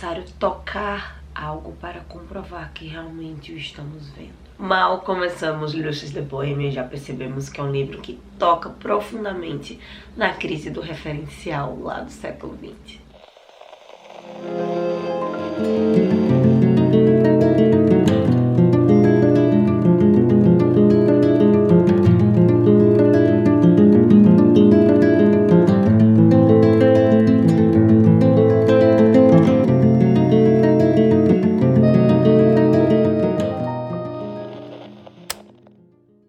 necessário tocar algo para comprovar que realmente o estamos vendo. Mal começamos Luxes de Bohemia, já percebemos que é um livro que toca profundamente na crise do referencial lá do século XX.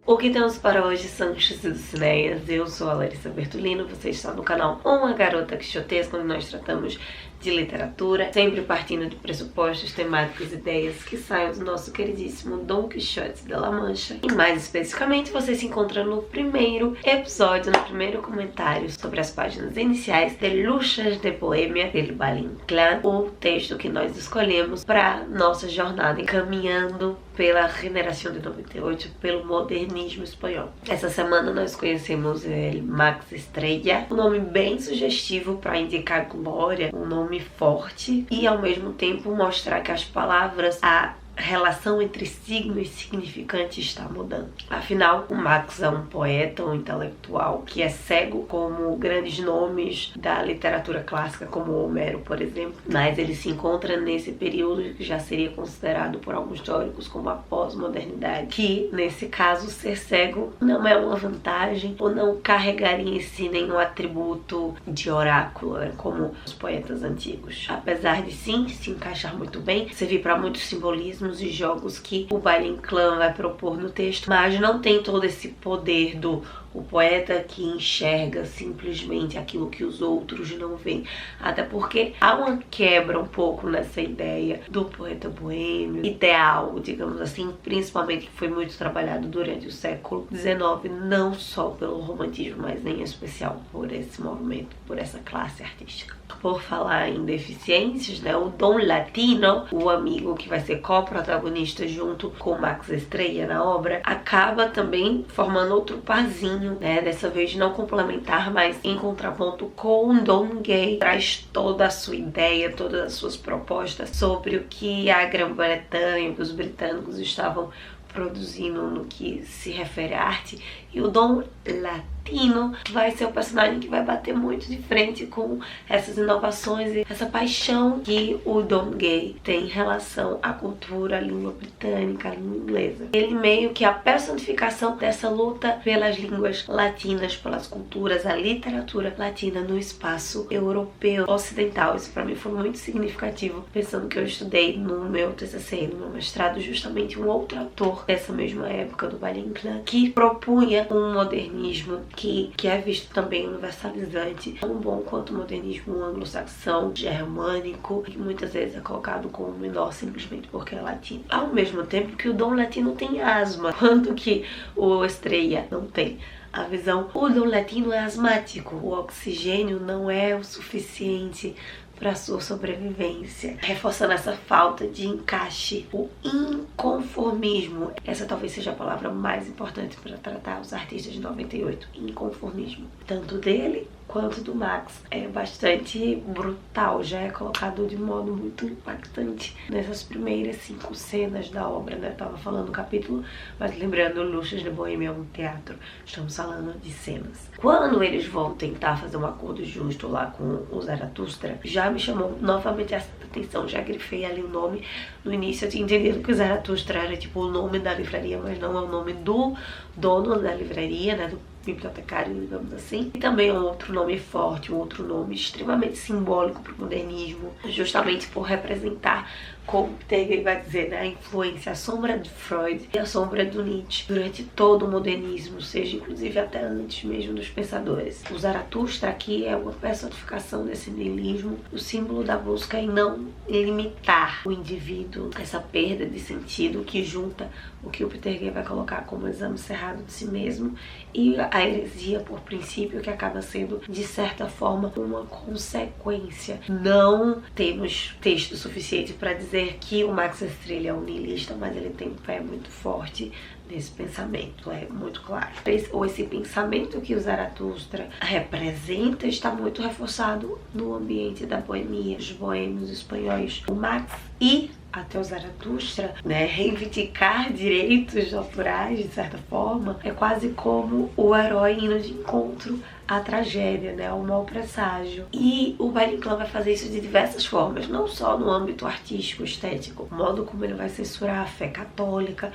O que temos para hoje são Chutes e Dulcineias. Eu sou a Larissa Bertolino, você está no canal Uma Garota Quixotesca, onde nós tratamos de literatura, sempre partindo de pressupostos, temáticos, ideias que saiam do nosso queridíssimo Dom Quixote de La Mancha. E mais especificamente, você se encontra no primeiro episódio, no primeiro comentário sobre as páginas iniciais de Luxes de Bohemia, del Valle Inclán, o texto que nós escolhemos para nossa jornada encaminhando pela Generação de 98, pelo modernismo espanhol. Essa semana nós conhecemos Max Estrella, um nome bem sugestivo para indicar glória, um nome forte e ao mesmo tempo mostrar que as palavras, a relação entre signo e significante está mudando. Afinal, o Max é um poeta, um intelectual que é cego como grandes nomes da literatura clássica, como Homero, por exemplo, mas ele se encontra nesse período que já seria considerado por alguns teóricos como a pós-modernidade, que nesse caso ser cego não é uma vantagem ou não carregaria em si nenhum atributo de oráculo, né, como os poetas antigos. Apesar de sim se encaixar muito bem, servir para muitos simbolismos e jogos que o Valle Inclán vai propor no texto, mas não tem todo esse poder do o poeta que enxerga simplesmente aquilo que os outros não veem. Até porque há uma quebra um pouco nessa ideia do poeta boêmio, ideal, digamos assim, principalmente que foi muito trabalhado durante o século XIX, não só pelo romantismo, mas em especial por esse movimento, por essa classe artística. Por falar em deficiências, né, o Dom Latino, o amigo que vai ser co-protagonista junto com Max Estrella na obra, acaba também formando outro parzinho, né, dessa vez não complementar, mas em contraponto com o Dom Gay, traz toda a sua ideia, todas as suas propostas sobre o que a Grã-Bretanha, os britânicos estavam produzindo no que se refere à arte, e o Dom Latino vai ser o personagem que vai bater muito de frente com essas inovações e essa paixão que o Dom Gay tem em relação à cultura, à língua britânica, à língua inglesa. Ele meio que a personificação dessa luta pelas línguas latinas, pelas culturas, a literatura latina no espaço europeu ocidental. Isso para mim foi muito significativo, pensando que eu estudei no meu TCC, no meu mestrado, justamente um outro autor dessa mesma época do Valle Inclán, que propunha um modernismo que é visto também universalizante, tão bom quanto o modernismo anglo-saxão, germânico, que muitas vezes é colocado como menor simplesmente porque é latino. Ao mesmo tempo que o Dom Latino tem asma, quando que o Estrella não tem. A visão, o Dom Latino é asmático, o oxigênio não é o suficiente para sua sobrevivência, reforçando essa falta de encaixe, o inconformismo. Essa talvez seja a palavra mais importante para tratar os artistas de 98, inconformismo, tanto dele quanto do Max. É bastante brutal, já é colocado de modo muito impactante nessas primeiras 5 cenas da obra, né? Eu tava falando do capítulo, mas lembrando, Luxes de Bohemia é um teatro, estamos falando de cenas. Quando eles vão tentar fazer um acordo justo lá com o Zaratustra, já me chamou novamente essa atenção, já grifei ali o nome. No início eu tinha entendido que o Zaratustra era tipo o nome da livraria, mas não, é o nome do dono da livraria, né, do bibliotecário, digamos assim. E também um outro nome forte, um outro nome extremamente simbólico para o modernismo, justamente por representar, como Peter vai dizer, né, a influência, a sombra de Freud e a sombra do Nietzsche durante todo o modernismo, seja inclusive até antes mesmo dos pensadores. O Zaratustra aqui é uma personificação desse niilismo, o símbolo da busca em não limitar o indivíduo, essa perda de sentido que junta o que o Peter vai colocar como exame cerrado de si mesmo e a heresia por princípio, que acaba sendo, de certa forma, uma consequência. Não temos texto suficiente para dizer que o Max Estrela é um niilista, mas ele tem um pé muito forte nesse pensamento, é muito claro. Esse pensamento que o Zaratustra representa está muito reforçado no ambiente da boemia, os boêmios espanhóis. O Max e até o Zaratustra, né, reivindicar direitos autorais, de certa forma, é quase como o herói indo de encontro à tragédia, né, ao mau presságio. E o Valle Inclán vai fazer isso de diversas formas, não só no âmbito artístico, estético, o modo como ele vai censurar a fé católica,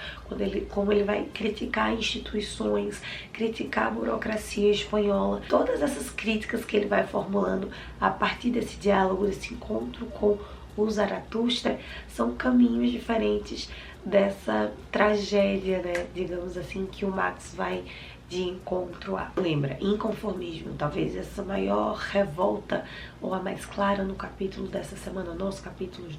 como ele vai criticar instituições, criticar a burocracia espanhola. Todas essas críticas que ele vai formulando a partir desse diálogo, desse encontro com o Zaratustra, são caminhos diferentes dessa tragédia, né, digamos assim, que o Max vai de encontro a. Lembra, inconformismo, talvez essa maior revolta, ou a mais clara no capítulo dessa semana, nos capítulos,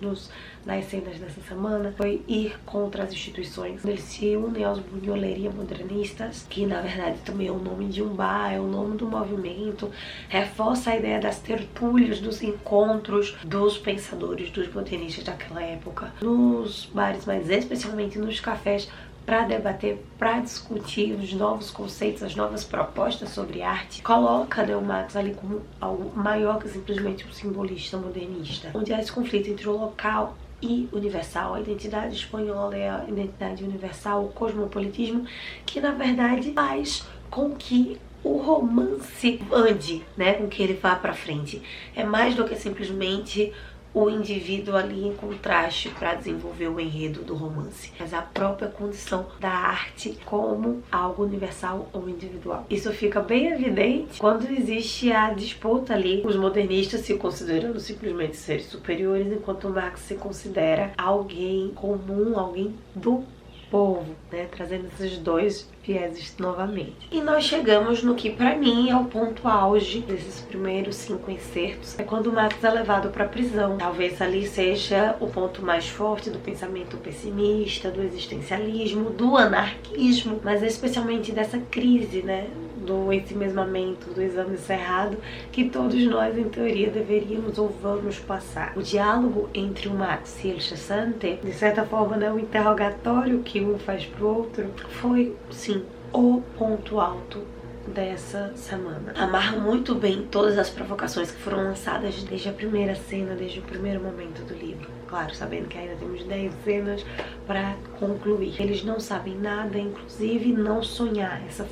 nas cenas dessa semana, foi ir contra as instituições. Eles se unem aos bunholeria modernistas, que na verdade também é o nome de um bar, é o nome do movimento, reforça a ideia das tertúlias, dos encontros dos pensadores, dos modernistas daquela época, nos bares, mas especialmente nos cafés, para debater, para discutir os novos conceitos, as novas propostas sobre arte. Coloca, né, o Max ali como algo maior que simplesmente um simbolista modernista, onde há esse conflito entre o local e universal, a identidade espanhola é a identidade universal, o cosmopolitismo, que na verdade faz com que o romance ande, né, com que ele vá para frente. É mais do que simplesmente o indivíduo ali em contraste para desenvolver o enredo do romance, mas a própria condição da arte como algo universal ou individual. Isso fica bem evidente quando existe a disputa ali, os modernistas se considerando simplesmente seres superiores, enquanto o Marx se considera alguém comum, alguém do povo, né, trazendo esses dois vieses novamente. E nós chegamos no que pra mim é o ponto auge desses primeiros 5 insertos, é quando o Max é levado pra prisão. Talvez ali seja o ponto mais forte do pensamento pessimista, do existencialismo, do anarquismo, mas especialmente dessa crise, né, do ensimesmamento, do exame cerrado, que todos nós, em teoria, deveríamos ou vamos passar. O diálogo entre o Max e o Cesante, de certa forma, né, o interrogatório que um faz pro outro, foi, sim, o ponto alto dessa semana. Amarra muito bem todas as provocações que foram lançadas desde a primeira cena, desde o primeiro momento do livro. Claro, sabendo que ainda temos 10 cenas para concluir. Eles não sabem nada, inclusive não sonhar. Essa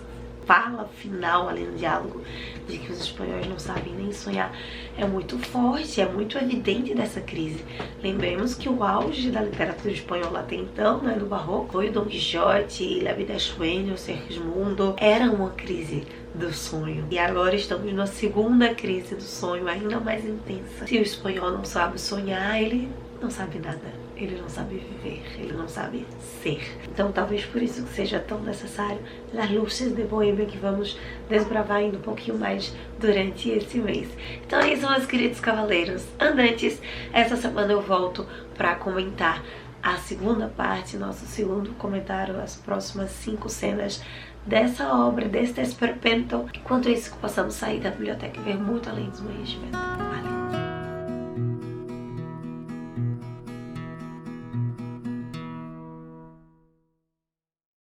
fala final ali no diálogo de que os espanhóis não sabem nem sonhar é muito forte, é muito evidente dessa crise. Lembremos que o auge da literatura espanhola até então, né, no Barroco, foi o Dom Quixote, La Vida es Sueño, Sergismundo, era uma crise do sonho. E agora estamos na segunda crise do sonho, ainda mais intensa. Se o espanhol não sabe sonhar, ele não sabe nada. Ele não sabe viver, ele não sabe ser. Então talvez por isso que seja tão necessário Las Luces de Bohemia, que vamos desbravar ainda um pouquinho mais durante esse mês. Então é isso, meus queridos cavaleiros andantes. Essa semana eu volto para comentar a segunda parte, nosso segundo comentário, as próximas 5 cenas dessa obra, deste esperpento. Enquanto isso, que possamos sair da biblioteca e ver muito além dos meios de venda. Valeu!